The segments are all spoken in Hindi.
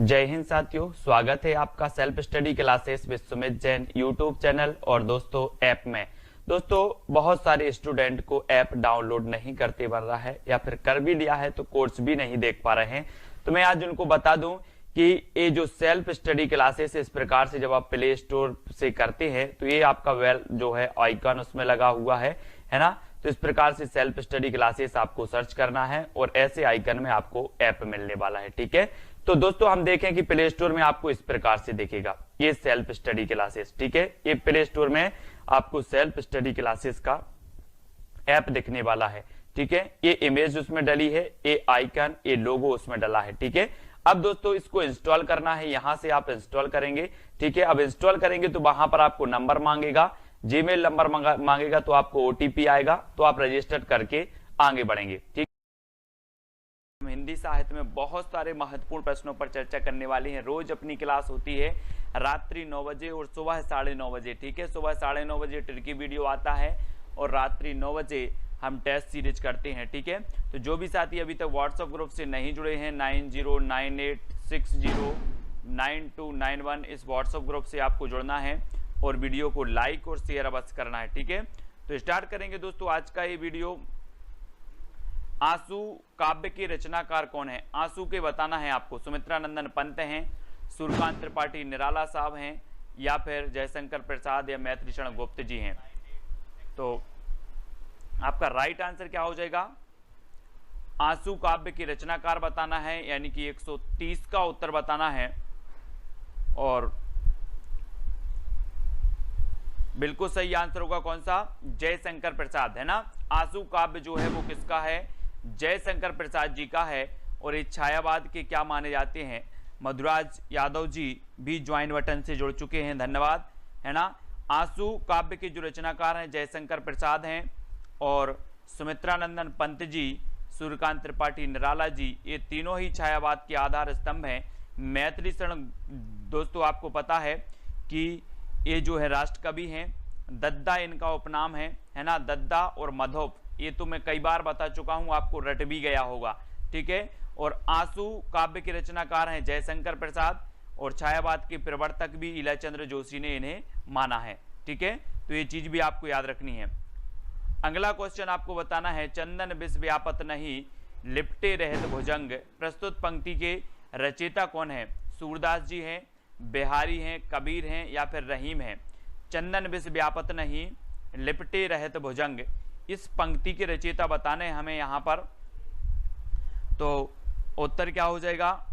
जय हिंद साथियों, स्वागत है आपका self study classes with Sumit Jain YouTube channel और दोस्तों ऐप में। दोस्तों बहुत सारे स्टूडेंट को ऐप डाउनलोड नहीं करते बन रहा है या फिर कर भी लिया है तो कोर्स भी नहीं देख पा रहे हैं। तो मैं आज उनको बता दूं कि ये जो सेल्फ स्टडी क्लासेस इस प्रकार से जब आप प्ले स्टोर से करते हैं तो ये आपका वेल जो है आइकन उसमें लगा हुआ है ना। तो इस प्रकार से सेल्फ स्टडी क्लासेस आपको सर्च करना है और ऐसे आइकन में आपको ऐप मिलने वाला है। ठीक है, तो दोस्तों हम देखें कि प्ले स्टोर में आपको इस प्रकार से दिखेगा ये सेल्फ स्टडी क्लासेस। ठीक है, ये प्ले स्टोर में आपको सेल्फ स्टडी क्लासेस का ऐप दिखने वाला है। ठीक है, ये इमेज उसमें डली है, ये आइकन, ये लोगो उसमें डला है। ठीक है, अब दोस्तों इसको इंस्टॉल करना है, यहां से आप इंस्टॉल करेंगे। ठीक है, अब इंस्टॉल करेंगे तो वहां पर आपको नंबर मांगेगा, जीमेल नंबर मांगेगा, तो आपको ओटीपी आएगा, तो आप रजिस्टर करके आगे बढ़ेंगे। ठीक, हिंदी साहित्य में बहुत सारे महत्वपूर्ण प्रश्नों पर चर्चा करने वाली हैं। रोज अपनी क्लास होती है रात्रि 9 बजे और सुबह 9:30 बजे। ठीक है, सुबह 9:30 बजे ट्रिकी वीडियो आता है और रात्रि 9 बजे हम टेस्ट सीरीज करते हैं। ठीक है, तो जो भी साथी अभी तक व्हाट्सएप ग्रुप से नहीं जुड़े हैं 9098609291 इस व्हाट्सएप ग्रुप से आपको जुड़ना है और वीडियो को लाइक और शेयर अवश्य करना है। ठीक है, तो स्टार्ट करेंगे दोस्तों आज का ये वीडियो। आंसू काव्य के रचनाकार कौन है? आंसू के बताना है आपको। सुमित्रा नंदन पंत हैं, सूर्यकांत त्रिपाठी निराला साहब हैं, या फिर जयशंकर प्रसाद या मैत्रीशरण गुप्त जी हैं। तो आपका राइट आंसर क्या हो जाएगा? आंसू काव्य की रचनाकार बताना है, यानी कि 130 का उत्तर बताना है। और बिल्कुल सही आंसर होगा कौन सा? जयशंकर प्रसाद, है ना। आंसू काव्य जो है वो किसका है? जयशंकर प्रसाद जी का है। और ये छायावाद के क्या माने जाते हैं? मधुराज यादव जी भी ज्वाइन बटन से जुड़ चुके हैं, धन्यवाद, है ना। आंसू काव्य के जो रचनाकार हैं जयशंकर प्रसाद हैं, और सुमित्रा नंदन पंत जी, सूर्यकांत त्रिपाठी निराला जी, ये तीनों ही छायावाद के आधार स्तंभ हैं। मैथिली शरण दोस्तों आपको पता है कि ये जो है राष्ट्र कवि हैं। दद्दा इनका उपनाम है ना। दद्दा और मधोप ये तो मैं कई बार बता चुका हूं, आपको रट भी गया होगा। ठीक है, और आंसू काव्य के रचनाकार हैं जयशंकर प्रसाद, और छायावाद के प्रवर्तक भी इलाचंद्र जोशी ने इन्हें माना है। ठीक है, तो ये चीज भी आपको याद रखनी है। अगला क्वेश्चन आपको बताना है, चंदन विष व्यापत नहीं लिपटे रहत भुजंग प्रस्तुत पंक्ति के रचयिता कौन है? सूरदास जी हैं, बिहारी हैं, कबीर हैं, या फिर रहीम हैं। चंदन विष व्यापत नहीं लिपटे रहत भुजंग, इस पंक्ति के रचयिता बताने हमें यहां पर। तो उत्तर क्या हो जाएगा?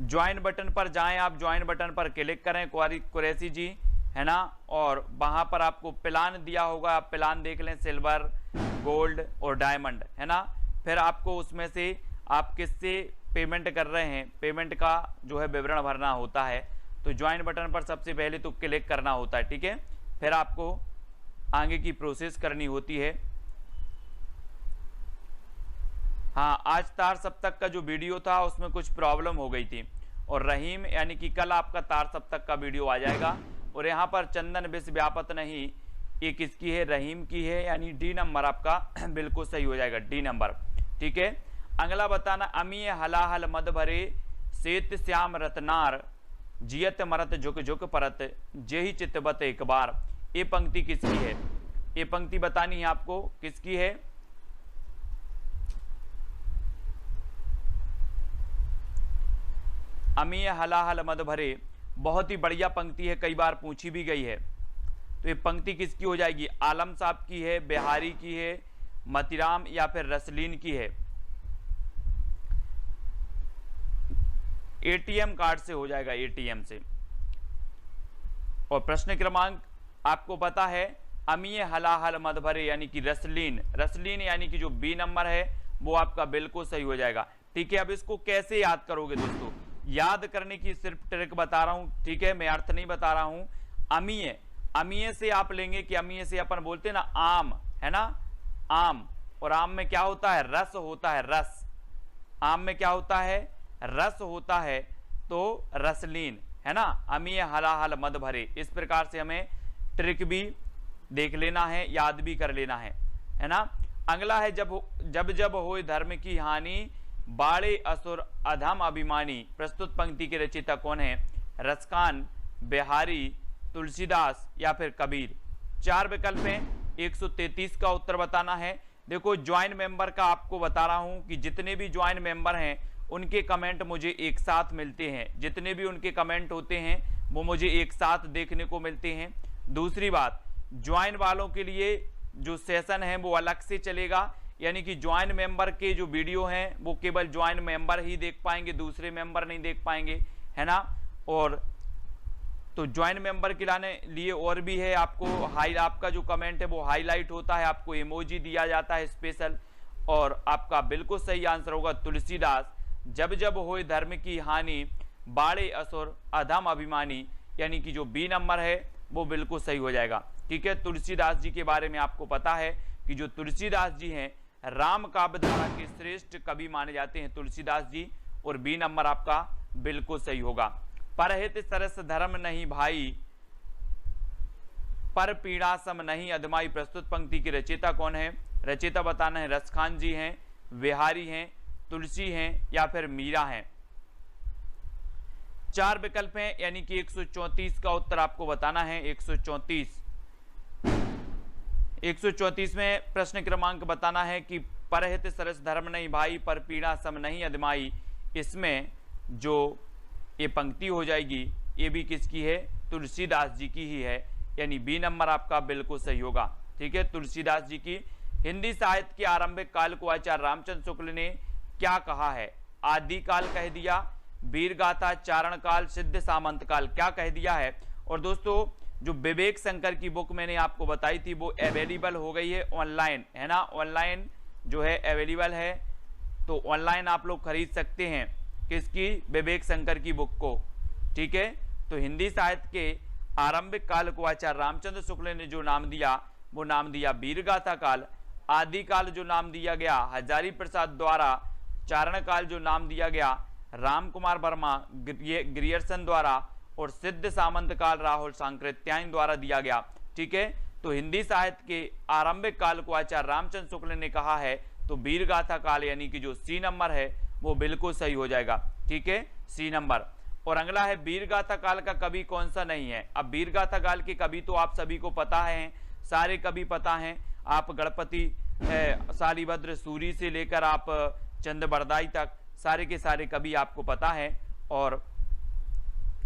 ज्वाइन बटन पर जाएं, आप ज्वाइन बटन पर क्लिक करें कुरैशी जी, है ना। और वहां पर आपको प्लान दिया होगा, आप प्लान देख लें, सिल्वर, गोल्ड और डायमंड, है ना। फिर आपको उसमें से आप किससे पेमेंट कर रहे हैं, पेमेंट का जो है विवरण भरना होता है। तो ज्वाइन बटन पर सबसे पहले तो क्लिक करना होता है। ठीक है, फिर आपको आगे की प्रोसेस करनी होती है। हाँ, आज तार सप्तक का जो वीडियो था उसमें कुछ प्रॉब्लम हो गई थी, और रहीम यानी कि कल आपका तार सप्तक का वीडियो आ जाएगा। और यहाँ पर चंदन विष व्यापत नहीं, ये किसकी है? रहीम की है, यानी डी नंबर आपका बिल्कुल सही हो जाएगा, डी नंबर। ठीक है, अगला बताना, अमीय हलाहल मद भरे सेत श्याम रतनार जियत मरत झुक झुक परत जेहि चितबत एक बार, ये पंक्ति किसकी है? ये पंक्ति बतानी है आपको, किसकी है? अमीय हलाहल मद भरे, बहुत ही बढ़िया पंक्ति है, कई बार पूछी भी गई है। तो ये पंक्ति किसकी हो जाएगी? आलम साहब की है, बिहारी की है, मतीराम या फिर रसलीन की है? एटीएम कार्ड से हो जाएगा, एटीएम से। और प्रश्न क्रमांक आपको पता है, अमीय हलाहल मद भरे यानी कि रसलीन, रसलीन यानी कि जो बी नंबर है वो आपका बिल्कुल सही हो जाएगा। ठीक है, अब इसको कैसे याद करोगे दोस्तों? याद करने की सिर्फ ट्रिक बता रहा हूं, ठीक है, मैं अर्थ नहीं बता रहा हूं। अमीय, अमीय से आप लेंगे कि अमीय से अपन बोलते हैं ना आम, है ना, आम। और आम में क्या होता है? रस होता है, रस। आम में क्या होता है? रस होता है, तो रसलीन, है ना। अमीय हलाहल मद भरे, इस प्रकार से हमें ट्रिक भी देख लेना है, याद भी कर लेना है ना। अगला है, जब जब होए धर्म की हानि बाड़े असुर अधम अभिमानी प्रस्तुत पंक्ति के रचयिता कौन है? रसखान, बिहारी, तुलसीदास या फिर कबीर। 4 विकल्प हैं, 133 का उत्तर बताना है। देखो ज्वाइन मेंबर का आपको बता रहा हूं कि जितने भी ज्वाइन मेंबर हैं उनके कमेंट मुझे एक साथ मिलते हैं, जितने भी उनके कमेंट होते हैं वो मुझे एक साथ देखने को मिलते हैं। दूसरी बात, ज्वाइन वालों के लिए जो सेशन है वो अलग से चलेगा, यानी कि ज्वाइन मेंबर के जो वीडियो हैं वो केवल ज्वाइन मेंबर ही देख पाएंगे, दूसरे मेंबर नहीं देख पाएंगे, है ना। और तो ज्वाइन मेंबर के लिए और भी है, आपको आपका जो कमेंट है वो हाईलाइट होता है, आपको इमोजी दिया जाता है स्पेशल। और आपका बिल्कुल सही आंसर होगा तुलसीदास, जब जब होए धर्म की हानि बाड़े असुर अधम अभिमानी, यानी कि जो बी नंबर है वो बिल्कुल सही हो जाएगा। ठीक है, तुलसीदास जी के बारे में आपको पता है कि जो तुलसीदास जी हैं राम काव्य धारा के श्रेष्ठ कवि माने जाते हैं तुलसीदास जी, और बी नंबर आपका बिल्कुल सही होगा। परहित सरस धर्म नहीं भाई, पर पीड़ा सम नहीं अधमाई प्रस्तुत पंक्ति की रचयिता कौन है? रचयिता बताना है, रसखान जी हैं, बिहारी हैं, तुलसी हैं या फिर मीरा हैं। 4 विकल्प हैं, यानी कि 134 का उत्तर आपको बताना है। 134 में प्रश्न क्रमांक बताना है कि परहित सरस धर्म नहीं भाई, पर पीड़ा सम नहीं अधमाई। इसमें जो ये पंक्ति हो जाएगी ये भी किसकी है? तुलसीदास जी की ही है, यानी बी नंबर आपका बिल्कुल सही होगा। ठीक है, तुलसीदास जी की। हिंदी साहित्य के आरंभिक काल को आचार्य रामचंद्र शुक्ल ने क्या कहा है? आदि काल कह दिया, वीर गाथा, चारण काल, सिद्ध सामंत काल, क्या कह दिया है? और दोस्तों जो विवेक शंकर की बुक मैंने आपको बताई थी वो अवेलेबल हो गई है ऑनलाइन, है ना। ऑनलाइन जो है अवेलेबल है, तो ऑनलाइन आप लोग खरीद सकते हैं किसकी? विवेक शंकर की बुक को। ठीक है, तो हिंदी साहित्य के आरंभिक काल को आचार्य रामचंद्र शुक्ल ने जो नाम दिया वो नाम दिया वीरगाथा काल। आदि काल जो नाम दिया गया हजारी प्रसाद द्वारा, चारण काल जो नाम दिया गया राम कुमार वर्मा ग्रियर्सन द्वारा, और सिद्ध सामंत काल राहुल सांकृत्यायन द्वारा दिया गया। ठीक है, तो हिंदी साहित्य के आरंभिक काल को आचार्य रामचंद्र शुक्ल ने कहा है, तो वीरगाथा काल यानी कि जो सी नंबर है वो बिल्कुल सही हो जाएगा। ठीक है, सी नंबर। और अगला है वीरगाथा काल का कवि कौन सा नहीं है? अब वीरगाथा काल के कवि तो आप सभी को पता है, सारे कवि पता हैं। आप गणपति शालिभद्र सूरी से लेकर आप चंद्रबरदाई तक सारे के सारे कवि आपको पता है, और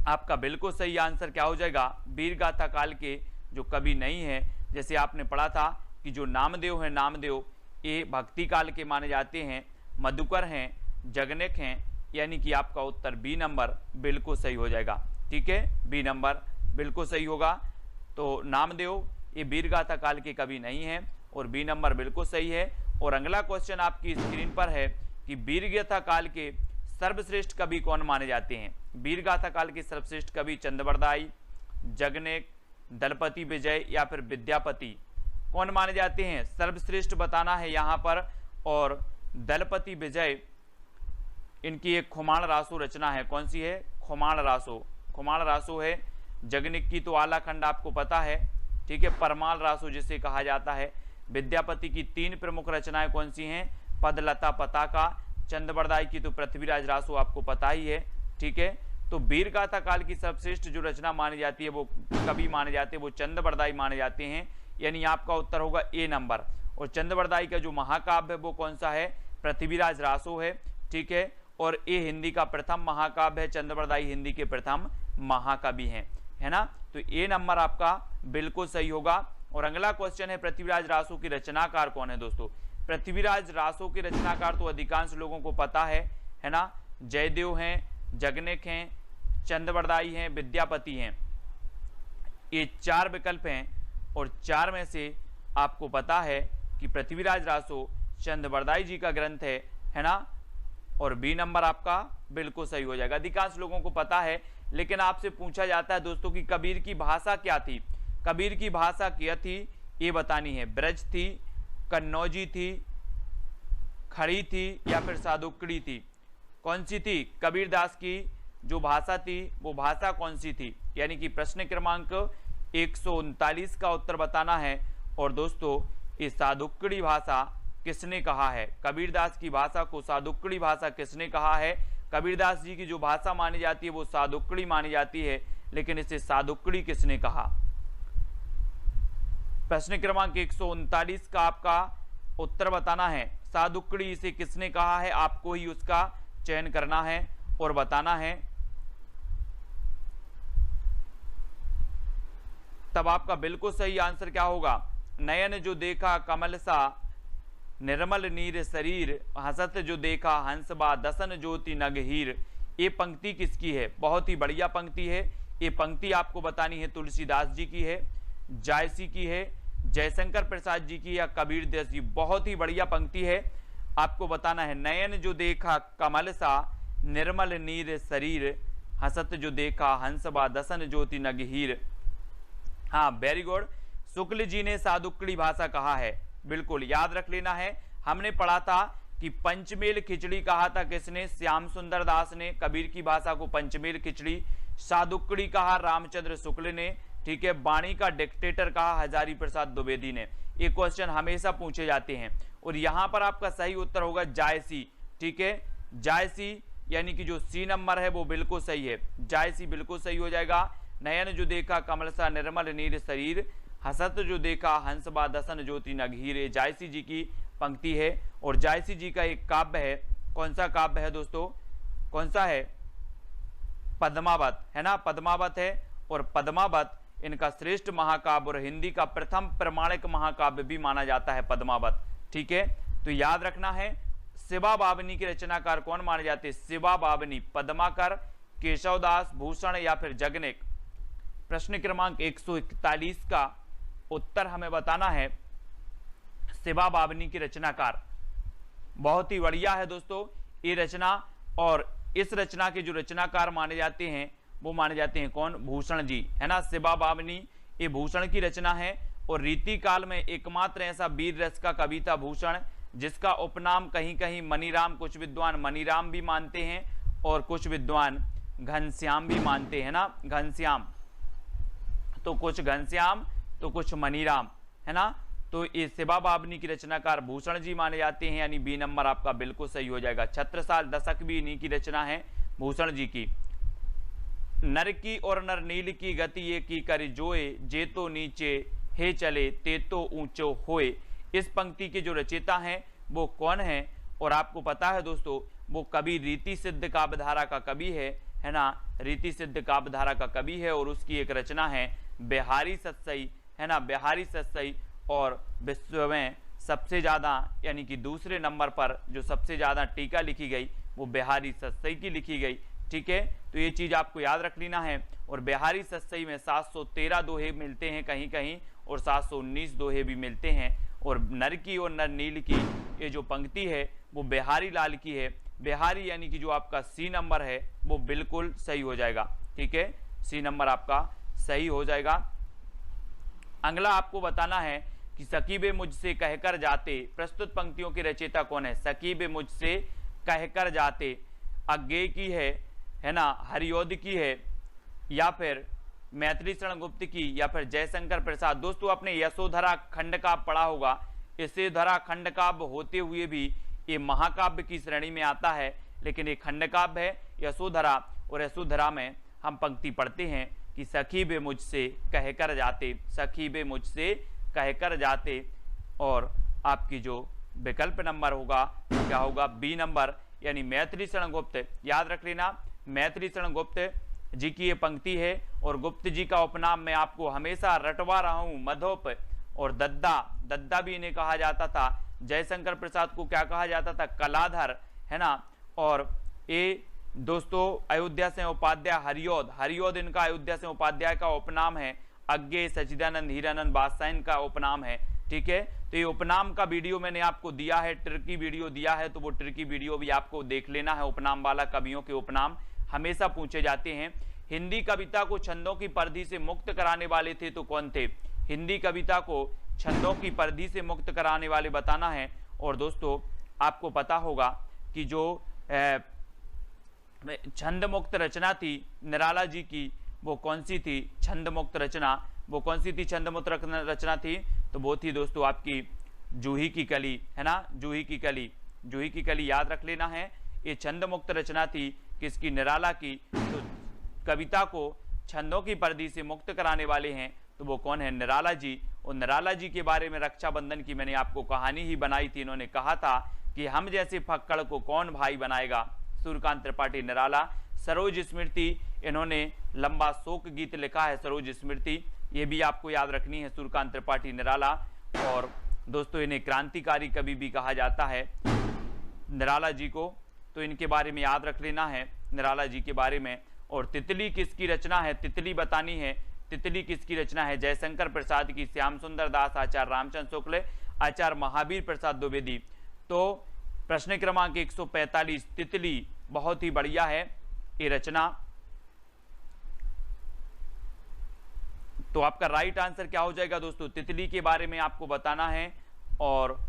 आपका बिल्कुल सही आंसर क्या हो जाएगा? वीरगाथा काल के जो कवि नहीं है, जैसे आपने पढ़ा था कि जो नामदेव है, नामदेव ये भक्ति काल के माने जाते हैं, मधुकर हैं, जगनेक हैं, यानी कि आपका उत्तर बी नंबर बिल्कुल सही हो जाएगा। ठीक है, बी नंबर बिल्कुल सही होगा। तो नामदेव ये वीरगाथा काल के कवि नहीं है, और बी नंबर बिल्कुल सही है। और अगला क्वेश्चन आपकी स्क्रीन पर है कि वीरगाथा काल के सर्वश्रेष्ठ कवि कौन माने जाते हैं? वीरगाथा काल के सर्वश्रेष्ठ कवि चंद्रबरदाई, जगनेक, दलपति विजय या फिर विद्यापति, कौन माने जाते हैं? सर्वश्रेष्ठ बताना है यहाँ पर। और दलपति विजय, इनकी एक खुमाण रासो रचना है, कौन सी है? खुमाण रासो, खुमाण रासो है। जगनेक की तो आला खंड आपको पता है। ठीक है, परमाल रासो जिसे कहा जाता है। विद्यापति की 3 प्रमुख रचनाएं कौन सी हैं? पदलता, पताका। चंद्रबरदाई की तो पृथ्वीराज रासो आपको पता ही है। ठीक है, तो वीरगाथा काल की सर्वश्रेष्ठ जो रचना मानी जाती है, वो कवि माने जाते हैं, वो चंद्रबरदाई माने जाते हैं, यानी आपका उत्तर होगा ए नंबर। और चंद्रबरदाई का जो महाकाव्य है वो कौन सा है? पृथ्वीराज रासो है। ठीक है, और ये हिंदी का प्रथम महाकाव्य है, चंद्रबरदाई हिंदी के प्रथम महाकवि हैं, है ना। तो ए नंबर आपका बिल्कुल सही होगा। और अगला क्वेश्चन है पृथ्वीराज रासो की रचनाकार कौन है? दोस्तों पृथ्वीराज रासो के रचनाकार तो अधिकांश लोगों को पता है ना। जयदेव हैं, जगनेक हैं, चंद्रबरदाई हैं, विद्यापति हैं। ये 4 विकल्प हैं, और 4 में से आपको पता है कि पृथ्वीराज रासो चंद्रबरदाई जी का ग्रंथ है ना। और बी नंबर आपका बिल्कुल सही हो जाएगा। अधिकांश लोगों को पता है, लेकिन आपसे पूछा जाता है दोस्तों कि कबीर की भाषा क्या थी? कबीर की भाषा क्या थी ये बतानी है। ब्रज थी, कन्नौजी थी, खड़ी थी या फिर सादुकड़ी थी? कौन सी थी? कबीरदास की जो भाषा थी वो भाषा कौन सी थी? यानी कि प्रश्न क्रमांक 139 का उत्तर बताना है। और दोस्तों ये सादुकड़ी भाषा किसने कहा है? कबीरदास की भाषा को सादुक्कड़ी भाषा किसने कहा है? कबीरदास जी की जो भाषा मानी जाती है वो सादुक्कड़ी मानी जाती है, लेकिन इसे सादुक्कड़ी किसने कहा? प्रश्न क्रमांक 139 का आपका उत्तर बताना है। सादुक्कड़ी इसे किसने कहा है? आपको ही उसका चयन करना है और बताना है। तब आपका बिल्कुल सही आंसर क्या होगा? नयन जो देखा कमल सा निर्मल नीर शरीर, हसत जो देखा हंसबा दसन ज्योति नगहीर। ये पंक्ति किसकी है? बहुत ही बढ़िया पंक्ति है। ये पंक्ति आपको बतानी है तुलसीदास जी की है, जायसी की है, जयशंकर प्रसाद जी की या कबीरदास जी। बहुत ही बढ़िया पंक्ति है, आपको बताना है। नयन जो देखा कमल सा निर्मल नीर शरीर, हसत जो देखा हंसबा दसन ज्योति नगहीर। हाँ, वेरी गुड। शुक्ल जी ने सादुक्कड़ी भाषा कहा है, बिल्कुल याद रख लेना है। हमने पढ़ा था कि पंचमेल खिचड़ी कहा था किसने? श्याम सुंदर दास ने। कबीर की भाषा को पंचमेल खिचड़ी। सादुक्कड़ी कहा रामचंद्र शुक्ल ने, ठीक है। बाणी का डिक्टेटर कहा हजारी प्रसाद द्विवेदी ने। ये क्वेश्चन हमेशा पूछे जाते हैं और यहां पर आपका सही उत्तर होगा जायसी, ठीक है। जायसी यानी कि जो सी नंबर है वो बिल्कुल सही है, जायसी बिल्कुल सही हो जाएगा। नयन जो देखा कमल सा निर्मल नीर शरीर, हसत जो देखा हंसबा दसन ज्योति नगहीर, जायसी जी की पंक्ति है। और जायसी जी का एक काव्य है, कौन सा काव्य है दोस्तों? कौन सा है? पद्मावत, है ना, पद्मावत है। और पद्मावत इनका श्रेष्ठ महाकाव्य और हिंदी का प्रथम प्रमाणिक महाकाव्य भी माना जाता है पद्मावत, ठीक है। तो याद रखना है। शिवा बावनी के रचनाकार कौन माने जाते हैं? शिवा बावनी, पद्माकर, केशवदास, भूषण या फिर जगनेक। प्रश्न क्रमांक 141 का उत्तर हमें बताना है। शिवा बावनी की रचनाकार, बहुत ही बढ़िया है दोस्तों ये रचना। और इस रचना के जो रचनाकार माने जाते हैं वो माने जाते हैं कौन? भूषण जी, है ना। शिवा बावनी ये भूषण की रचना है। और रीति काल में एकमात्र ऐसा वीर रस का कवि था भूषण, जिसका उपनाम कहीं कहीं मनीराम, कुछ विद्वान मनीराम भी मानते हैं और कुछ विद्वान घनश्याम भी मानते हैं ना, घनश्याम। तो कुछ घनश्याम तो कुछ मनीराम, है ना। तो ये शिवा बावनी की रचनाकार भूषण जी माने जाते हैं, यानी बी नंबर आपका बिल्कुल सही हो जाएगा। छत्रसाल दशक भी इन्हीं की रचना है, भूषण जी की। नर की और नर नील की गति ये की कर जोए, जे तो नीचे हे चले ते तो ऊंचो होए। इस पंक्ति के जो रचयिता हैं वो कौन है? और आपको पता है दोस्तों, वो कवि रीति सिद्ध काव्यधारा का कवि है ना, रीति सिद्ध काव्यधारा का कवि है। और उसकी एक रचना है बिहारी सतसई, है ना, बिहारी सतसई। और विश्व में सबसे ज्यादा यानी कि दूसरे नंबर पर जो सबसे ज्यादा टीका लिखी गई वो बिहारी सतसई की लिखी गई, ठीक है। तो ये चीज आपको याद रख लेना है। और बिहारी सतसई में 713 दोहे मिलते हैं कहीं कहीं और 719 दोहे भी मिलते हैं। और नर की और नर नील की ये जो पंक्ति है वो बिहारी लाल की है। बिहारी यानी कि जो आपका सी नंबर है वो बिल्कुल सही हो जाएगा, ठीक है। सी नंबर आपका सही हो जाएगा। अगला आपको बताना है कि सकीबे मुझसे कहकर जाते, प्रस्तुत पंक्तियों के रचयिता कौन है? सकीबे मुझसे कहकर जाते अज्ञेय की है ना, हरियोध की है, या फिर मैथिली शरण गुप्त की, या फिर जयशंकर प्रसाद। दोस्तों आपने यशोधरा खंड काव्य पढ़ा होगा। यशोधरा खंड काव्य होते हुए भी ये महाकाव्य की श्रेणी में आता है, लेकिन ये खंड काव्य है यशोधरा। और यशोधरा में हम पंक्ति पढ़ते हैं कि सखी बे मुझसे कहकर जाते, सखी बे मुझसे कहकर जाते। और आपकी जो विकल्प नंबर होगा क्या होगा? बी नंबर, यानी मैथिली शरण गुप्त। याद रख लेना, मैथिली शरण गुप्त जी की ये पंक्ति है। और गुप्त जी का उपनाम मैं आपको हमेशा रटवा रहा हूं, मधोप और दद्दा, दद्दा भी इन्हें कहा जाता था। जयशंकर प्रसाद को क्या कहा जाता था? कलाधर, है ना। और ये दोस्तों अयोध्या से उपाध्याय हरियोध, हरियोध इनका अयोध्या से उपाध्याय का उपनाम है। अज्ञेय, सच्चिदानंद, हीरानंद, बादशाह इनका उपनाम है, ठीक है। तो ये उपनाम का वीडियो मैंने आपको दिया है, ट्रिकी वीडियो दिया है, तो वो ट्रिकी वीडियो भी आपको देख लेना है। उपनाम वाला, कवियों के उपनाम हमेशा पूछे जाते हैं। हिंदी कविता को छंदों की परिधि से मुक्त कराने वाले थे तो कौन थे? हिंदी कविता को छंदों की परिधि से मुक्त कराने वाले बताना है। और दोस्तों आपको पता होगा कि जो छंद मुक्त रचना थी निराला जी की, वो कौन सी थी? छंद मुक्त रचना वो कौन सी थी? छंद मुक्त रचना थी तो वो थी दोस्तों आपकी जूही की कली, है ना, जूही की कली, जूही की कली याद रख लेना है। ये छंद मुक्त रचना थी किसकी, निराला की। तो कविता को छंदों की परिधि से मुक्त कराने वाले हैं तो वो कौन है, निराला जी। और निराला जी के बारे में रक्षाबंधन की मैंने आपको कहानी ही बनाई थी। इन्होंने कहा था कि हम जैसे फक्कड़ को कौन भाई बनाएगा, सूर्यकांत त्रिपाठी निराला। सरोज स्मृति, इन्होंने लंबा शोक गीत लिखा है, सरोज स्मृति, ये भी आपको याद रखनी है, सूर्यकांत त्रिपाठी निराला। और दोस्तों इन्हें क्रांतिकारी कवि भी कहा जाता है निराला जी को, तो इनके बारे में याद रख लेना है निराला जी के बारे में। और तितली किसकी रचना है, तितली बतानी है, तितली किसकी रचना है, जयशंकर प्रसाद की, श्याम सुंदर दास, आचार्य रामचंद्र शुक्ल, आचार्य महावीर प्रसाद द्विवेदी। तो प्रश्न क्रमांक 145 तितली, बहुत ही बढ़िया है ये रचना। तो आपका राइट आंसर क्या हो जाएगा दोस्तों, तितली के बारे में आपको बताना है और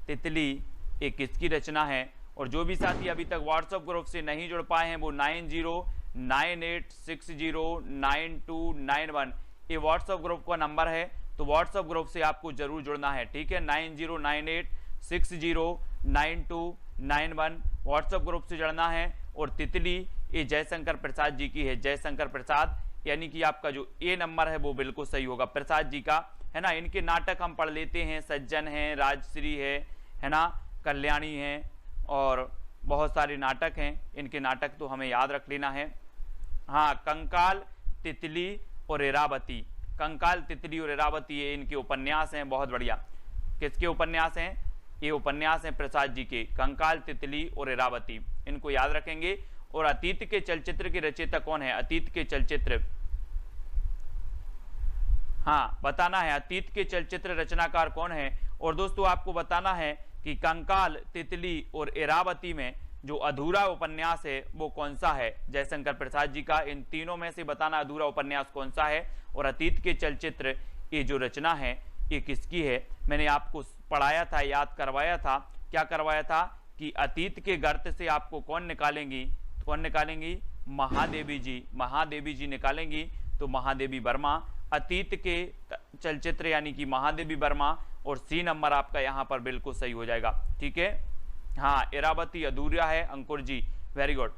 तितली एक किसकी रचना है। और जो भी साथी अभी तक व्हाट्सएप ग्रुप से नहीं जुड़ पाए हैं वो 9098609291 ये व्हाट्सएप ग्रुप का नंबर है, तो व्हाट्सएप ग्रुप से आपको जरूर जुड़ना है, ठीक है। 9098609291 व्हाट्सएप ग्रुप से जुड़ना है। और तितली ये जयशंकर प्रसाद जी की है, जयशंकर प्रसाद, यानी कि आपका जो ए नंबर है वो बिल्कुल सही होगा, प्रसाद जी का, है ना। इनके नाटक हम पढ़ लेते हैं, सज्जन है, राजश्री है ना, कल्याणी है, और बहुत सारे नाटक हैं इनके, नाटक तो हमें याद रख लेना है। हाँ, कंकाल, तितली और इरावती, कंकाल, तितली और इरावती ये इनके उपन्यास हैं, बहुत बढ़िया। किसके उपन्यास हैं, ये उपन्यास हैं प्रसाद जी के, कंकाल, तितली और इरावती, इनको याद रखेंगे। और अतीत के चलचित्र के रचयिता कौन है, अतीत के चलचित्र, हाँ बताना है, अतीत के चलचित्र रचनाकार कौन है। और दोस्तों आपको बताना है कि कंकाल, तितली और इरावती में जो अधूरा उपन्यास है वो कौन सा है, जयशंकर प्रसाद जी का। इन तीनों में से बताना अधूरा उपन्यास कौन सा है। और अतीत के चलचित्र ये जो रचना है ये किसकी है, मैंने आपको पढ़ाया था, याद करवाया था, क्या करवाया था कि अतीत के गर्त से आपको कौन निकालेंगी, कौन निकालेंगी, महादेवी जी, महादेवी जी निकालेंगी। तो महादेवी वर्मा, अतीत के चलचित्र यानी कि महादेवी वर्मा। और सी नंबर आपका यहाँ पर बिल्कुल सही हो जाएगा, ठीक है। हाँ, इरावती अधूरा है, अंकुर जी वेरी गुड।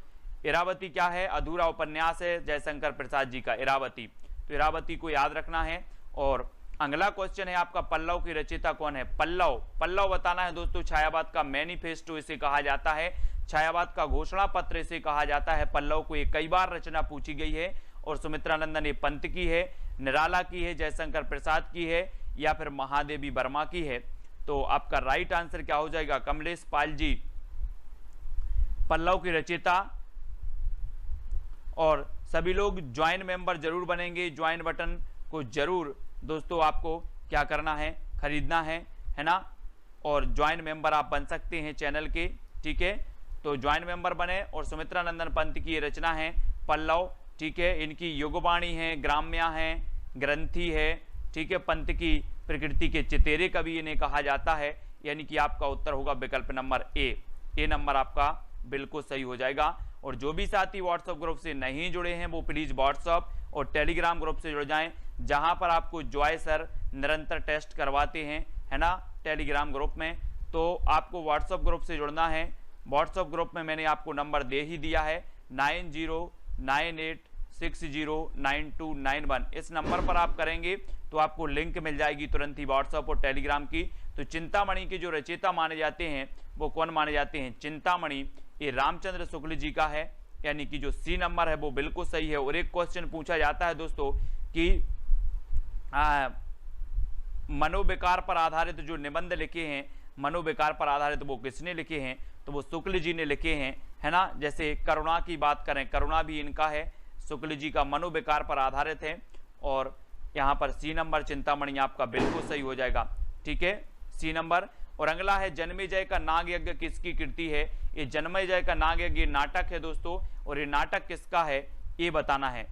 इरावती क्या है, अधूरा उपन्यास है जयशंकर प्रसाद जी का, इरावती। तो इरावती को याद रखना है। और अगला क्वेश्चन है आपका, पल्लव की रचयिता कौन है, पल्लव, पल्लव बताना है दोस्तों। छायावाद का मैनिफेस्टो इसे कहा जाता है, छायावाद का घोषणा पत्र इसे कहा जाता है। पल्लव को एक कई बार रचना पूछी गई है। और सुमित्रानंदन ये पंत की है, निराला की है, जयशंकर प्रसाद की है, या फिर महादेवी वर्मा की है। तो आपका राइट आंसर क्या हो जाएगा, कमलेश पाल जी, पल्लव की रचयिता। और सभी लोग ज्वाइन मेंबर जरूर बनेंगे, ज्वाइन बटन को जरूर दोस्तों आपको क्या करना है, खरीदना है ना। और ज्वाइन मेंबर आप बन सकते हैं चैनल के, ठीक है। तो ज्वाइन मेंबर बने। और सुमित्रानंदन पंत की रचना है पल्लव, ठीक है। इनकी युगवाणी है, ग्राम्या है, ग्रंथि है, ठीक है। पंत की प्रकृति के चितेरे कवि इन्हें कहा जाता है, यानी कि आपका उत्तर होगा विकल्प नंबर ए नंबर आपका बिल्कुल सही हो जाएगा। और जो भी साथी व्हाट्सएप ग्रुप से नहीं जुड़े हैं वो प्लीज व्हाट्सएप और टेलीग्राम ग्रुप से जुड़ जाएं, जहां पर आपको जॉय सर निरंतर टेस्ट करवाते हैं, है ना, टेलीग्राम ग्रुप में। तो आपको व्हाट्सएप ग्रुप से जुड़ना है। व्हाट्सएप ग्रुप में मैंने आपको नंबर दे ही दिया है, 9098609291। इस नंबर पर आप करेंगे तो आपको लिंक मिल जाएगी तुरंत ही व्हाट्सएप और टेलीग्राम की। तो चिंतामणि के जो रचयिता माने जाते हैं वो कौन माने जाते हैं, चिंतामणि ये रामचंद्र शुक्ल जी का है, यानी कि जो सी नंबर है वो बिल्कुल सही है। और एक क्वेश्चन पूछा जाता है दोस्तों कि मनोविकार पर आधारित जो निबंध लिखे हैं, मनोविकार पर आधारित वो किसने लिखे हैं, तो वो शुक्ल जी ने लिखे हैं, है ना। जैसे करुणा की बात करें, करुणा भी इनका है, शुक्ल जी का मनोविकार पर आधारित है। और यहाँ पर सी नंबर चिंतामणि आपका बिल्कुल सही हो जाएगा, ठीक है, सी नंबर। और अगला है जन्मेजय का नाग यज्ञ किसकी कृति है। ये जन्मेजय का नाग यज्ञ नाटक है दोस्तों, और ये नाटक किसका है ये बताना है।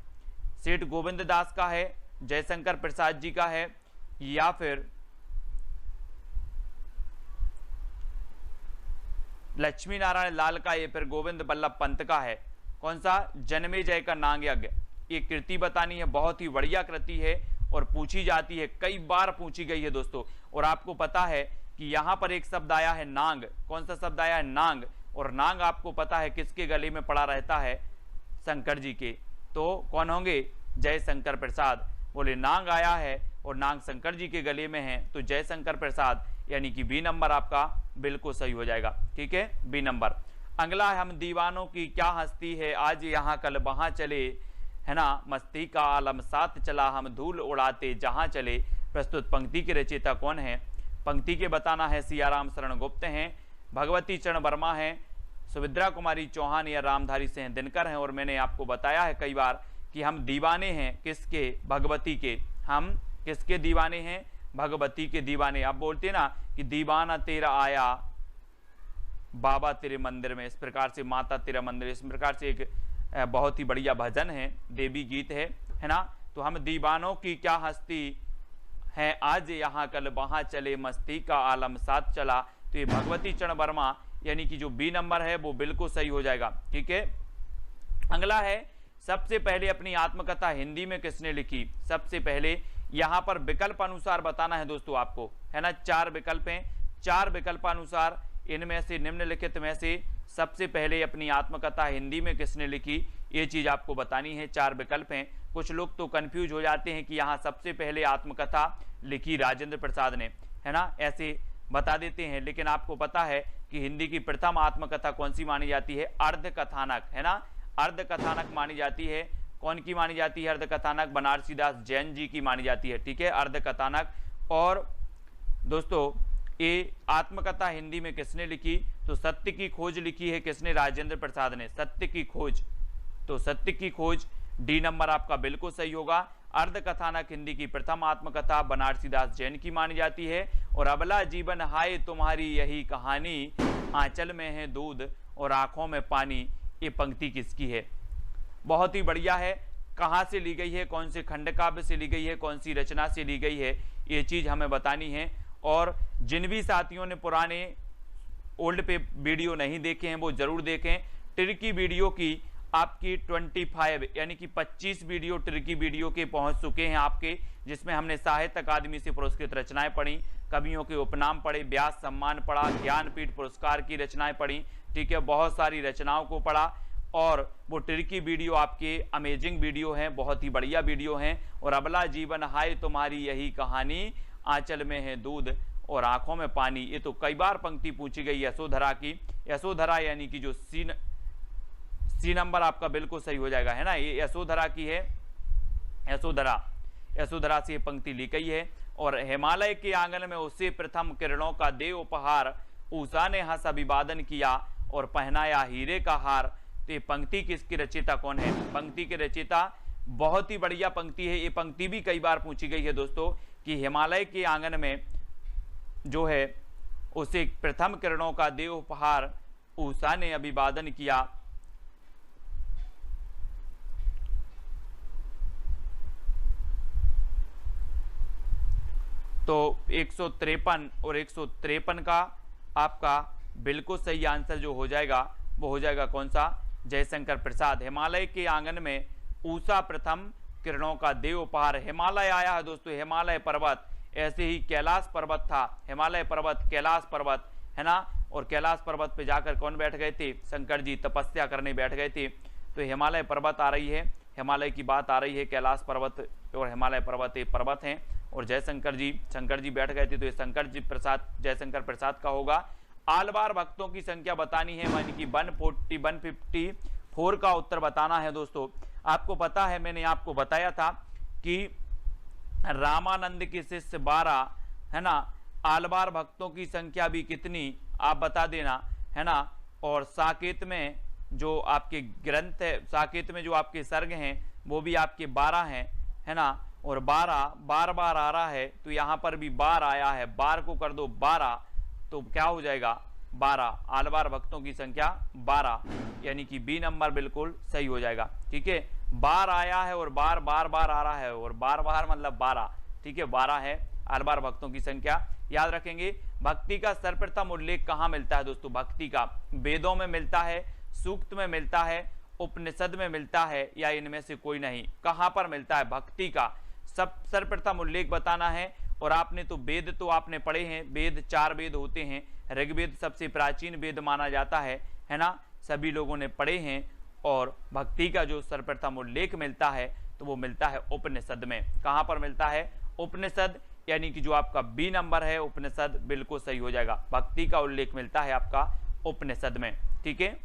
सेठ गोविंद दास का है, जयशंकर प्रसाद जी का है, या फिर लक्ष्मी नारायण लाल का, ये फिर गोविंद बल्लभ पंत का है। कौन सा, जन्मेजय का नाग यज्ञ। ये कृति बतानी है, बहुत ही बढ़िया कृति है और पूछी जाती है, कई बार पूछी गई है दोस्तों। और आपको पता है कि यहां पर एक शब्द आया है नांग। कौन सा शब्द आया है? नांग। और नांग आपको पता है किसके गले में पड़ा रहता है? शंकर जी के। तो कौन होंगे? जयशंकर प्रसाद। बोले नांग आया है और नांग शंकर जी के गले में है, तो जयशंकर प्रसाद, यानी कि बी नंबर आपका बिल्कुल सही हो जाएगा। ठीक है, बी नंबर। अगला है, हम दीवानों की क्या हस्ती है, आज यहाँ कल वहां चले, है ना, मस्ती का आलम साथ चला, हम धूल उड़ाते जहां चले। प्रस्तुत पंक्ति के रचयिता कौन है? पंक्ति के बताना है। सियाराम शरण गुप्त हैं, भगवती चरण वर्मा हैं, सुभद्रा कुमारी चौहान या रामधारी सिंह दिनकर हैं। और मैंने आपको बताया है कई बार कि हम दीवाने हैं किसके? भगवती के। हम किसके दीवाने हैं? भगवती के दीवाने। आप बोलते ना कि दीवाना तेरा आया बाबा तेरे मंदिर में, इस प्रकार से माता तेरा मंदिर, इस प्रकार से एक बहुत ही बढ़िया भजन है, देवी गीत है ना। तो हम दीवानों की क्या हस्ती है, आज यहाँ कल वहां चले, मस्ती का आलम साथ चला। तो ये भगवती चरण वर्मा, यानी कि जो बी नंबर है वो बिल्कुल सही हो जाएगा। ठीक है, अगला है, सबसे पहले अपनी आत्मकथा हिंदी में किसने लिखी? सबसे पहले यहां पर विकल्प अनुसार बताना है दोस्तों आपको, है ना। 4 विकल्प हैं, 4 विकल्पानुसार इनमें से निम्नलिखित में से सबसे पहले अपनी आत्मकथा हिंदी में किसने लिखी, ये चीज आपको बतानी है। 4 विकल्प हैं। कुछ लोग तो कंफ्यूज हो जाते हैं कि यहाँ सबसे पहले आत्मकथा लिखी राजेंद्र प्रसाद ने, है ना, ऐसे बता देते हैं। लेकिन आपको पता है कि हिंदी की प्रथम आत्मकथा कौन सी मानी जाती है? अर्ध कथानक, है ना, अर्ध कथानक मानी जाती है। कौन की मानी जाती है अर्ध कथानक? बनारसीदास जैन जी की मानी जाती है। ठीक है, अर्ध कथानक। और दोस्तों ये आत्मकथा हिंदी में किसने लिखी? तो सत्य की खोज लिखी है किसने? राजेंद्र प्रसाद ने। सत्य की खोज, तो सत्य की खोज डी नंबर आपका बिल्कुल सही होगा। अर्ध कथानक हिंदी की प्रथम आत्मकथा बनारसीदास जैन की मानी जाती है। और अबला जीवन हाय तुम्हारी यही कहानी, आंचल में है दूध और आंखों में पानी, ये पंक्ति किसकी है? बहुत ही बढ़िया है। कहाँ से ली गई है, कौन से खंड काव्य से ली गई है, कौन सी रचना से ली गई है, ये चीज हमें बतानी है। और जिन भी साथियों ने पुराने ओल्ड पे वीडियो नहीं देखे हैं वो जरूर देखें। ट्रिकी वीडियो की आपकी 25 यानी कि 25 वीडियो ट्रिकी वीडियो के पहुंच चुके हैं आपके, जिसमें हमने साहित्य अकादमी से पुरस्कृत रचनाएं पढ़ी, कवियों के उपनाम पढ़े, व्यास सम्मान पढ़ा, ज्ञानपीठ पुरस्कार की रचनाएं पढ़ी। ठीक है, बहुत सारी रचनाओं को पढ़ा। और वो ट्रिकी वीडियो आपके अमेजिंग वीडियो हैं, बहुत ही बढ़िया वीडियो हैं। और अबला जीवन हाय तुम्हारी यही कहानी, आंचल में है दूध और आंखों में पानी, ये तो कई बार पंक्ति पूछी गई यशोधरा की। यशोधरा यानी कि जो सी नंबर आपका बिल्कुल सही हो जाएगा, है ना, ये यशोधरा की है। यशोधरा से ये पंक्ति ली गई है। और हिमालय के आंगन में उसे प्रथम किरणों का दे उपहार, उषा ने हंस अभिवादन किया और पहनाया हीरे का हार। तो ये पंक्ति किसकी रचयिता कौन है? पंक्ति के रचयिता बहुत ही बढ़िया पंक्ति है। ये पंक्ति भी कई बार पूछी गई है दोस्तों कि हिमालय के आंगन में जो है उसे प्रथम किरणों का दे उपहार, उषा ने अभिवादन किया। तो 153 और 153 का आपका बिल्कुल सही आंसर जो हो जाएगा वो हो जाएगा कौन सा? जयशंकर प्रसाद। हिमालय के आंगन में उषा प्रथम किरणों का दे उपहार। हिमालय आया है दोस्तों, हिमालय पर्वत, ऐसे ही कैलाश पर्वत था, हिमालय पर्वत, कैलाश पर्वत, है ना। और कैलाश पर्वत पे जाकर कौन बैठ गए थे? शंकर जी तपस्या करने बैठ गए थे। तो हिमालय पर्वत आ रही है, हिमालय की बात आ रही है, कैलाश पर्वत और हिमालय पर्वत ये पर्वत हैं। और जयशंकर जी, शंकर जी बैठ गए थे, तो ये शंकर जी प्रसाद, जयशंकर प्रसाद का होगा। आलवार भक्तों की संख्या बतानी है, यानी कि 154 का उत्तर बताना है दोस्तों। आपको पता है, मैंने आपको बताया था कि रामानंद के शिष्य 12, है ना। आलवार भक्तों की संख्या भी कितनी आप बता देना, है ना। और साकेत में जो आपके ग्रंथ है, साकेत में जो आपके सर्ग हैं वो भी आपके 12 हैं, है ना। और 12 बार बार आ रहा है, तो यहाँ पर भी बार आया है, बार को कर दो 12, तो क्या हो जाएगा? 12। आलवार भक्तों की संख्या 12, यानी कि बी नंबर बिल्कुल सही हो जाएगा। ठीक है, बार आया है और बार बार बार आ रहा है, और बार बार मतलब 12। ठीक है, 12 है आलवार भक्तों की संख्या। याद रखेंगे। भक्ति का सर्वप्रथम उल्लेख कहाँ मिलता है दोस्तों? भक्ति का वेदों में मिलता है, सूक्त में मिलता है, उपनिषद में मिलता है, या इनमें से कोई नहीं? कहां पर मिलता है भक्ति का सर्वप्रथम उल्लेख बताना है? और आपने तो वेद तो आपने पढ़े हैं, वेद 4 वेद होते हैं, ऋग्वेद सबसे प्राचीन वेद माना जाता है ना, सभी लोगों ने पढ़े हैं। और भक्ति का जो सर्वप्रथम उल्लेख मिलता है तो वो मिलता है उपनिषद में। कहाँ पर मिलता है? उपनिषद, यानी कि जो आपका बी नंबर है उपनिषद बिल्कुल सही हो जाएगा। भक्ति का उल्लेख मिलता है आपका उपनिषद में, ठीक है,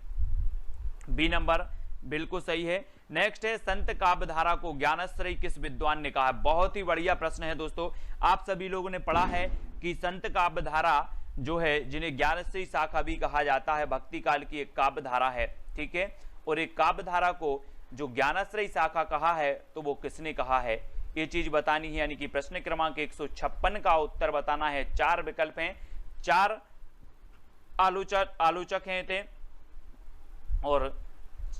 बी नंबर बिल्कुल सही है। नेक्स्ट है संत काव्यधारा को ज्ञानाश्रयी किस विद्वान ने कहा है? बहुत ही बढ़िया प्रश्न है दोस्तों। आप सभी लोगों ने पढ़ा है कि संत काव्यधारा जो है, जिन्हें ज्ञानाश्रयी शाखा भी कहा जाता है, भक्ति काल की एक काव्यधारा है, ठीक है। और एक काव्यधारा को जो ज्ञानाश्रयी शाखा कहा है तो वो किसने कहा है, ये चीज बतानी है। यानी कि प्रश्न क्रमांक 156 का उत्तर बताना है। 4 विकल्प हैं, 4 आलोचक हैं थे, और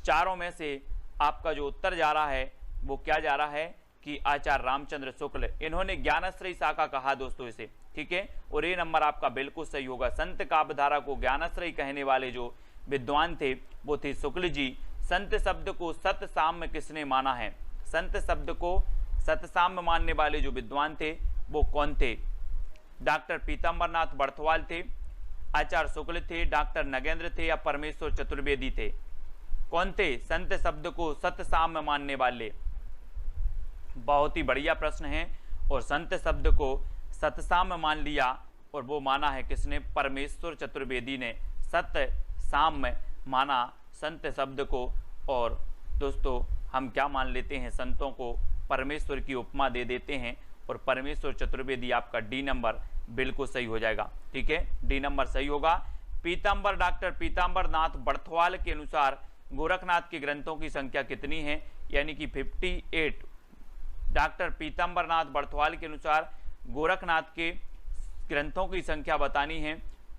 चारों में से आपका जो उत्तर जा रहा है वो क्या जा रहा है कि आचार्य रामचंद्र शुक्ल, इन्होंने ज्ञानाश्रयी शाखा कहा दोस्तों इसे, ठीक है। और ये नंबर आपका बिल्कुल सही होगा। संत काव्यधारा को ज्ञानाश्रयी कहने वाले जो विद्वान थे वो थे शुक्ल जी। संत शब्द को सतसाम्य किसने माना है? संत शब्द को सतसाम्य मानने वाले जो विद्वान थे वो कौन थे? डॉक्टर पीताम्बरनाथ बर्थवाल थे, आचार्य शुक्ल थे, डॉक्टर नगेंद्र थे, या परमेश्वर चतुर्वेदी थे? कौन थे संत शब्द को सतसाम्य मानने वाले? बहुत ही बढ़िया प्रश्न है। और संत शब्द को सतसाम्य मान लिया, और वो माना है किसने? परमेश्वर चतुर्वेदी ने सतसाम्य माना संत शब्द को। और दोस्तों हम क्या मान लेते हैं? संतों को परमेश्वर की उपमा दे देते हैं, और परमेश्वर चतुर्वेदी आपका डी नंबर बिल्कुल सही हो जाएगा, ठीक है, डी नंबर सही होगा। पीताम्बर, डॉक्टर पीताम्बरनाथ बर्थवाल के अनुसार गोरखनाथ के ग्रंथों की संख्या कितनी है? यानी कि 58। डॉक्टर पीताम्बरनाथ बर्थवाल के अनुसार गोरखनाथ के ग्रंथों की संख्या बतानी है।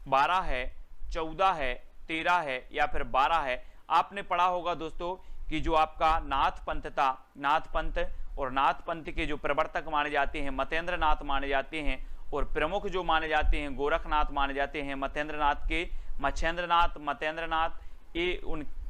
12 है, 14 है, 13 है, या फिर 12 है। आपने पढ़ा होगा दोस्तों कि जो आपका नाथ पंथ था, नाथ पंथ, और नाथ पंथ के जो प्रवर्तक माने जाते हैं मतेंद्र नाथ माने जाते हैं, और प्रमुख जो माने जाते हैं गोरखनाथ माने जाते हैं मतेंद्र नाथ के। मच्छेंद्र नाथ, मतेंद्र नाथ, ये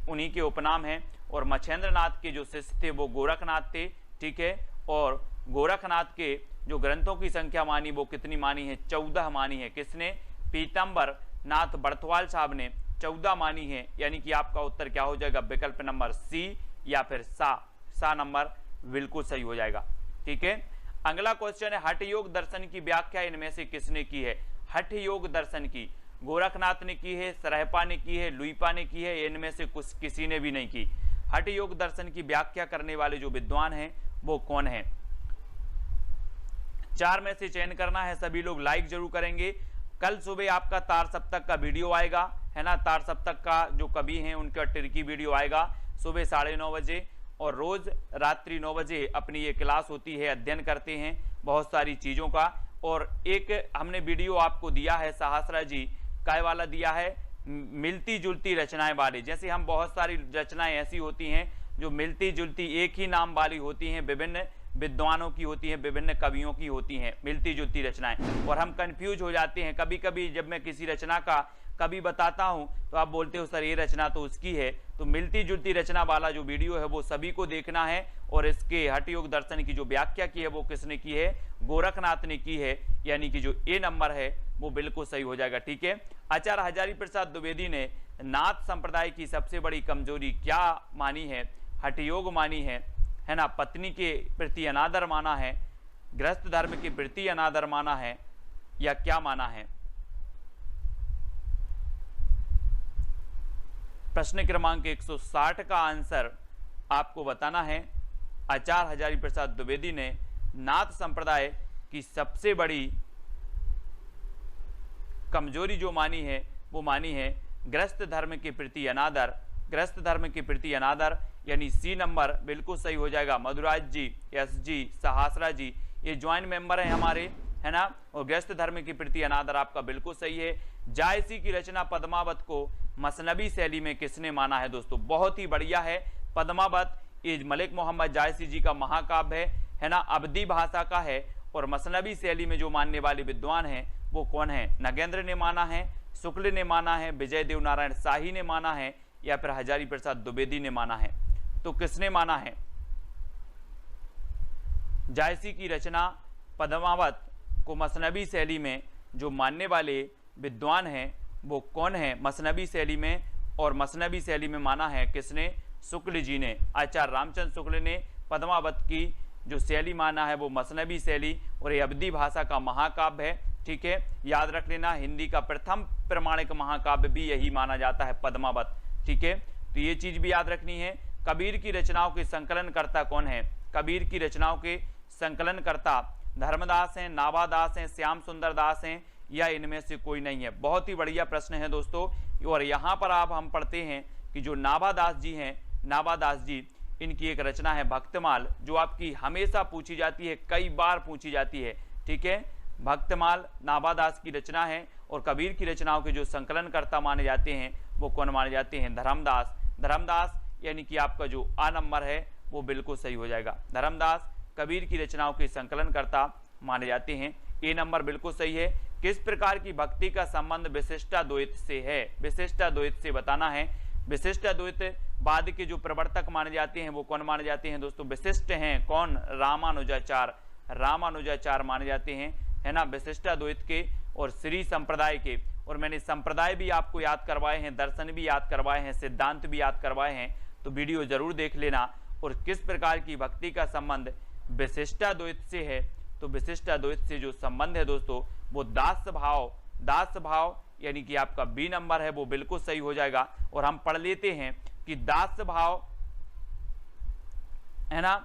उन्हीं के उपनाम हैं। और मच्छेंद्र नाथ के जो शिष्य थे वो गोरखनाथ थे, ठीक है। और गोरखनाथ के जो ग्रंथों की संख्या मानी वो कितनी मानी है? 14 मानी है। किसने? पीताम्बर नाथ बर्थवाल साहब ने 14 मानी है। यानी कि आपका उत्तर क्या हो जाएगा? विकल्प नंबर सी या फिर सा नंबर बिल्कुल सही हो जाएगा, ठीक है। अगला क्वेश्चन है हठ योग दर्शन की व्याख्या इनमें से किसने की है? हठ योग दर्शन की गोरखनाथ ने की है, सरहपा ने की है, लुईपा ने की है, इनमें से कुछ किसी ने भी नहीं की। हठ योग दर्शन की व्याख्या करने वाले जो विद्वान हैं वो कौन है? 4 में से चयन करना है। सभी लोग लाइक जरूर करेंगे। कल सुबह आपका तार सप्तक का वीडियो आएगा, है ना। तार सप्तक का जो कवि हैं उनका टिरकी वीडियो आएगा सुबह 9:30 बजे, और रोज रात्रि 9 बजे अपनी ये क्लास होती है, अध्ययन करते हैं बहुत सारी चीजों का। और एक हमने वीडियो आपको दिया है सहस्रा जी काय वाला दिया है, मिलती जुलती रचनाएं वाले। जैसे हम बहुत सारी रचनाएं ऐसी होती हैं जो मिलती जुलती एक ही नाम वाली होती हैं, विभिन्न विद्वानों की होती हैं, विभिन्न कवियों की होती हैं मिलती जुलती रचनाएं, और हम कंफ्यूज हो जाते हैं। कभी कभी जब मैं किसी रचना का कभी बताता हूं तो आप बोलते हो सर ये रचना तो उसकी है। तो मिलती जुलती रचना वाला जो वीडियो है वो सभी को देखना है। और इसके हठ योग दर्शन की जो व्याख्या की है वो किसने की है? गोरखनाथ ने की है। यानी कि जो ए नंबर है वो बिल्कुल सही हो जाएगा, ठीक है। आचार्य हजारी प्रसाद द्विवेदी ने नाथ संप्रदाय की सबसे बड़ी कमजोरी क्या मानी है? हठ योग मानी है ना, पत्नी के प्रति अनादर माना है, गृहस्थ धर्म के प्रति अनादर माना है, या क्या माना है? प्रश्न क्रमांक 160 का आंसर आपको बताना है। आचार्य हजारी प्रसाद द्विवेदी ने नाथ संप्रदाय की सबसे बड़ी कमजोरी जो मानी है वो मानी है गृहस्थ धर्म के प्रति अनादर। गृहस्थ धर्म के प्रति अनादर यानी सी नंबर बिल्कुल सही हो जाएगा। मधुराज जी, एस जी, सहस्रा जी ये ज्वाइंट मेंबर हैं हमारे, है ना। और गृहस्थ धर्म के प्रति अनादर आपका बिल्कुल सही है। जायसी की रचना पद्मावत को मसनबी शैली में किसने माना है? दोस्तों बहुत ही बढ़िया है। पद्मावत ये मलिक मोहम्मद जायसी जी का महाकाव्य है ना, अवधी भाषा का है। और मसनबी शैली में जो मानने वाले विद्वान हैं वो कौन है? नगेंद्र ने माना है, शुक्ल ने माना है, विजय देव नारायण शाही ने माना है, या फिर हजारी प्रसाद द्विवेदी ने माना है? तो किसने माना है? जायसी की रचना पद्मावत को मसनवी शैली में जो मानने वाले विद्वान हैं वो कौन है मसनवी शैली में, और मसनवी शैली में माना है किसने, शुक्ल जी ने, आचार्य रामचंद्र शुक्ल ने पद्मावत की जो शैली माना है वो मसनवी शैली, और ये अवधी भाषा का महाकाव्य है। ठीक है, याद रख लेना, हिंदी का प्रथम प्रमाणिक महाकाव्य भी यही माना जाता है, पद्मावत। ठीक है, तो ये चीज भी याद रखनी है। कबीर की रचनाओं के संकलनकर्ता कौन है, कबीर की रचनाओं के संकलनकर्ता धर्मदास हैं, नाभादास हैं, श्याम सुंदर दास हैं, या इनमें से कोई नहीं है। बहुत ही बढ़िया प्रश्न है दोस्तों। और यहाँ पर आप हम पढ़ते हैं कि जो नाभादास जी हैं, नाभादास जी, इनकी एक रचना है भक्तमाल, जो आपकी हमेशा पूछी जाती है, कई बार पूछी जाती है। ठीक है, भक्तमाल नाभादास की रचना है। और कबीर की रचनाओं के जो संकलनकर्ता माने जाते हैं वो कौन माने जाते हैं, धर्मदास। धर्मदास यानी कि आपका जो आ नंबर है वो बिल्कुल सही हो जाएगा। धर्मदास कबीर की रचनाओं के संकलनकर्ता माने जाते हैं। ए नंबर बिल्कुल सही है। किस प्रकार की भक्ति का संबंध विशिष्टाद्वैत से है, विशिष्टाद्वैत से बताना है। विशिष्टाद्वैत बाद के जो प्रवर्तक माने जाते हैं वो कौन माने जाते हैं दोस्तों, विशिष्ट हैं कौन, रामानुजाचार्य, रामानुजाचार्य माने जाते हैं, है ना, विशिष्टाद्वैत के और श्री संप्रदाय के। और मैंने संप्रदाय भी आपको याद करवाए हैं, दर्शन भी याद करवाए हैं, सिद्धांत भी याद करवाए हैं, तो वीडियो जरूर देख लेना। और किस प्रकार की भक्ति का संबंध विशिष्टाद्वैत से है, तो विशिष्टाद्वैत से जो संबंध है दोस्तों वो दास भाव, दास भाव यानी कि आपका बी नंबर है वो बिल्कुल सही हो जाएगा। और हम पढ़ लेते हैं कि दास भाव, है ना,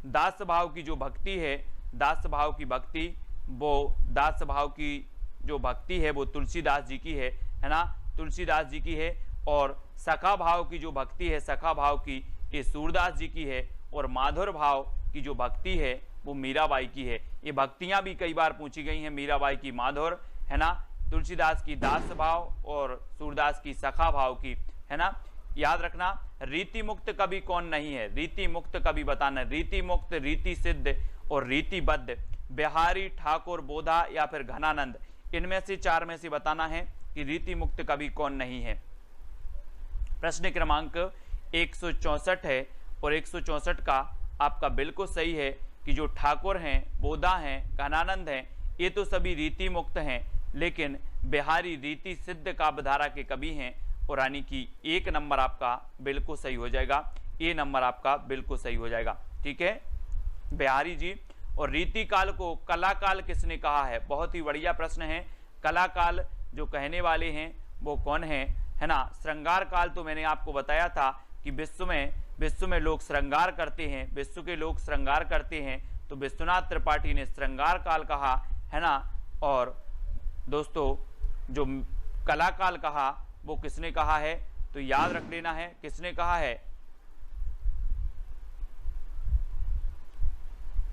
दास भाव की जो भक्ति है, दास भाव की भक्ति, वो दास भाव की जो भक्ति है वो तुलसीदास जी की है ना, तुलसीदास जी की है। और सखा भाव की जो भक्ति है, सखा भाव की, ये सूरदास जी की है। और माधुर भाव की जो भक्ति है वो मीराबाई की है। ये भक्तियां भी कई बार पूछी गई हैं, मीराबाई की माधुर, है ना, तुलसीदास की दास भाव और सूरदास की सखा भाव की, है ना। याद रखना, रीति मुक्त कवि कौन नहीं है, रीति मुक्त कवि बताना, रीति मुक्त, रीति सिद्ध और रीतिबद्ध, बिहारी, ठाकुर, बोधा या फिर घनानंद, इनमें से चार में से बताना है कि रीति मुक्त कवि कौन नहीं है। प्रश्न क्रमांक 164 है और 164 का आपका बिल्कुल सही है कि जो ठाकुर हैं, बोधा हैं, घनानंद हैं, ये तो सभी रीति मुक्त हैं, लेकिन बिहारी रीति सिद्ध काव्यधारा के कवि हैं। और यानी कि एक नंबर आपका बिल्कुल सही हो जाएगा, ए नंबर आपका बिल्कुल सही हो जाएगा। ठीक है, बिहारी जी। और रीति काल को कलाकाल किसने कहा है, बहुत ही बढ़िया प्रश्न है। कलाकाल जो कहने वाले हैं वो कौन है ना। श्रृंगार काल तो मैंने आपको बताया था कि विश्व में लोग श्रृंगार करते हैं, विश्व के लोग श्रृंगार करते हैं, तो विश्वनाथ त्रिपाठी ने श्रृंगार काल कहा, है ना। और दोस्तों जो कलाकाल कहा वो किसने कहा है, तो याद रख लेना है किसने कहा है,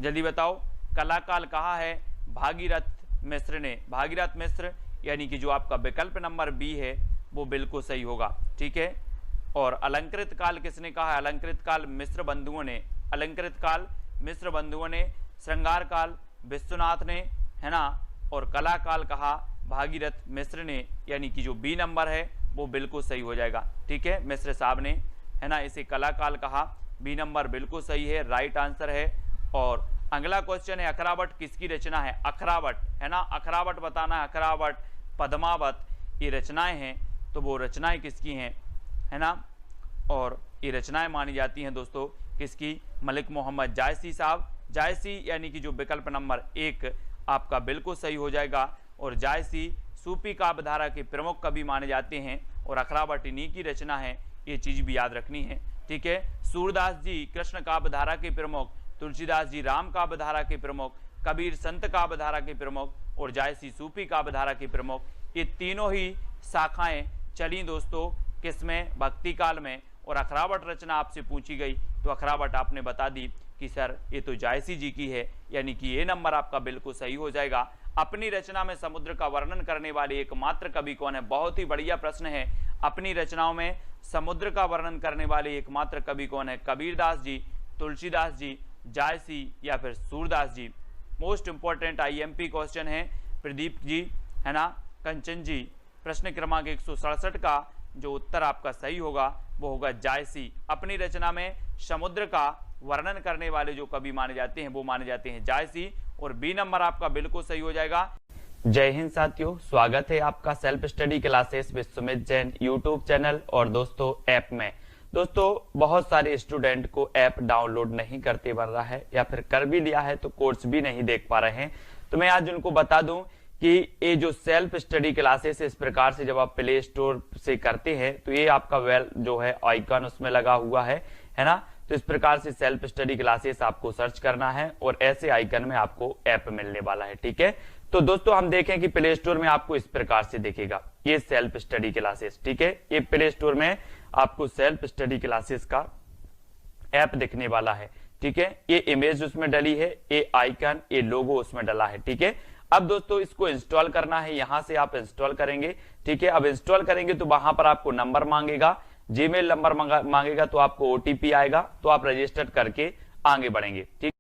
जल्दी बताओ। कलाकाल कहा है भागीरथ मिश्र ने, भागीरथ मिश्र, यानी कि जो आपका विकल्प नंबर बी है वो बिल्कुल सही होगा। ठीक है। और अलंकृत काल किसने कहा है, अलंकृत काल मिश्र बंधुओं ने, अलंकृत काल मिश्र बंधुओं ने, श्रृंगार काल विश्वनाथ ने, है ना। और कला काल कहा भागीरथ मिश्र ने, यानी कि जो बी नंबर है वो बिल्कुल सही हो जाएगा। ठीक है, मिश्र साहब ने, है ना, इसे कला काल कहा, बी नंबर बिल्कुल सही है, राइट आंसर है। और अगला क्वेश्चन है अखरावट किसकी रचना है, अखरावट, है ना, अखरावट बताना है, अखरावट, पद्मावत, ये रचनाएं हैं, तो वो रचनाएं किसकी हैं, है ना। और ये रचनाएं मानी जाती हैं दोस्तों किसकी, मलिक मोहम्मद जायसी साहब, जायसी यानी कि जो विकल्प नंबर एक आपका बिल्कुल सही हो जाएगा। और जायसी सूफी काव्यधारा के प्रमुख कवि माने जाते हैं और अखरावट इन्हीं की रचना है, ये चीज भी याद रखनी है। ठीक है, सूरदास जी कृष्ण काव्यधारा के प्रमुख, तुलसीदास जी राम काव्यधारा के प्रमुख, कबीर संत काव्यधारा के प्रमुख और जायसी सूफी काव्यधारा के प्रमुख, ये तीनों ही शाखाएं चली दोस्तों किसमें, भक्ति काल में। और अखरावट रचना आपसे पूछी गई तो अखरावट आपने बता दी कि सर ये तो जायसी जी की है, यानी कि ये नंबर आपका बिल्कुल सही हो जाएगा। अपनी रचना में समुद्र का वर्णन करने वाले एकमात्र कवि कौन है, बहुत ही बढ़िया प्रश्न है। अपनी रचनाओं में समुद्र का वर्णन करने वाले एकमात्र कवि कौन है, कबीरदास जी, तुलसीदास जी, जायसी या फिर सूरदास जी। मोस्ट इंपॉर्टेंट आईएमपी क्वेश्चन है प्रदीप जी, है ना, कंचन जी। प्रश्न क्रमांक 167 का जो उत्तर आपका सही होगा वो होगा जायसी। अपनी रचना में समुद्र का वर्णन करने वाले जो कवि माने जाते हैं वो माने जाते हैं जायसी। और बी नंबर आपका बिल्कुल सही हो जाएगा। जय हिंद साथियों, स्वागत है आपका self study classes with Sumit Jain YouTube channel और दोस्तों ऐप में। दोस्तों बहुत सारे स्टूडेंट को ऐप डाउनलोड नहीं करते बन रहा है या फिर कर भी लिया है तो कोर्स भी नहीं देख पा रहे हैं। तो मैं आज उनको बता दूं कि ये जो सेल्फ स्टडी क्लासेस है इस प्रकार से जब आप प्ले स्टोर से करते हैं तो ये आपका वेल जो है आइकन उसमें लगा हुआ है ना। तो इस प्रकार से सेल्फ स्टडी क्लासेस आपको सर्च करना है और ऐसे आइकन में आपको ऐप मिलने वाला है। ठीक है, तो दोस्तों हम देखें कि प्ले स्टोर में आपको इस प्रकार से दिखेगा ये सेल्फ स्टडी क्लासेस। ठीक है, ये प्ले स्टोर में आपको सेल्फ स्टडी क्लासेस का ऐप दिखने वाला है। ठीक है, ये इमेज उसमें डली है, ये आइकन, ये लोगो उसमें डला है। ठीक है, अब दोस्तों इसको इंस्टॉल करना है, यहां से आप इंस्टॉल करेंगे। ठीक है, अब इंस्टॉल करेंगे तो वहां पर आपको नंबर मांगेगा, जीमेल नंबर मांगेगा, तो आपको ओटीपी आएगा, तो आप रजिस्टर करके आगे बढ़ेंगे। ठीक